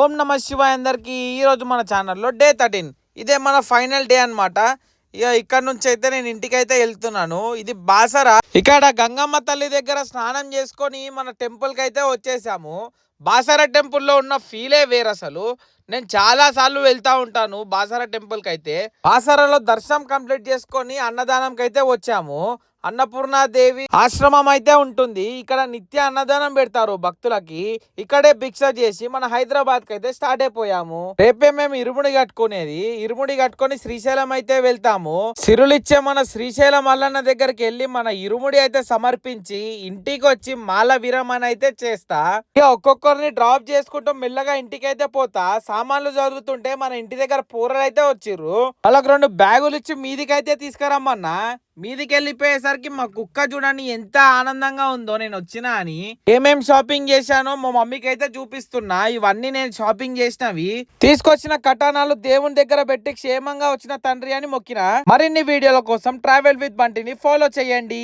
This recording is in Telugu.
ఓం నమ శివాయ అందరికి. ఈరోజు మన ఛానల్లో డే 13 ఇదే మన ఫైనల్ డే అన్నమాట. ఇక ఇక్కడ నుంచి అయితే నేను ఇంటికి అయితే వెళ్తున్నాను. ఇది బాసర. ఇక్కడ గంగమ్మ తల్లి దగ్గర స్నానం చేసుకొని మన టెంపుల్కి అయితే వచ్చేసాము. బాసర టెంపుల్లో ఉన్న ఫీలే వేరు అసలు. నేను చాలా సార్లు వెళ్తా ఉంటాను బాసర టెంపుల్కి అయితే. బాసరలో దర్శనం కంప్లీట్ చేసుకొని అన్నదానంకి అయితే వచ్చాము. అన్నపూర్ణాదేవి ఆశ్రమం అయితే ఉంటుంది. ఇక్కడ నిత్య అన్నదానం పెడతారు భక్తులకి. ఇక్కడే భిక్ష చేసి మన హైదరాబాద్ కి అయితే స్టార్ట్ అయిపోయాము. రేపే మేము ఇరుముడి కట్టుకునేది. ఇరుముడి కట్టుకొని శ్రీశైలం అయితే వెళ్తాము. సిరులిచ్చే మన శ్రీశైలం మల్లన్న దగ్గరికి వెళ్ళి మన ఇరుముడి అయితే సమర్పించి ఇంటికి వచ్చి మాల విరమణ అయితే చేస్తా. ఇక ఒక్కొక్కరిని డ్రాప్ చేసుకుంటూ మెల్లగా ఇంటికి అయితే పోతా. సామాన్లు జరుగుతుంటే మన ఇంటి దగ్గర పూరలు అయితే వచ్చిర్రు. వాళ్ళకి 2 బ్యాగులు ఇచ్చి మీదికైతే తీసుకురమ్మన్నా. మీదికి వెళ్ళిపోయేసరికి మా కుక్క చూడండి ఎంత ఆనందంగా ఉందో నేను వచ్చినా అని. ఏమేం షాపింగ్ చేశానో మా మమ్మీకి అయితే చూపిస్తున్నా. ఇవన్నీ నేను షాపింగ్ చేసినవి. తీసుకొచ్చిన కటానాలు దేవుని దగ్గర పెట్టి క్షేమంగా వచ్చిన తండ్రి అని మొక్కిన. మరిన్ని వీడియోల కోసం ట్రావెల్ విత్ బంటిని ఫాలో చేయండి.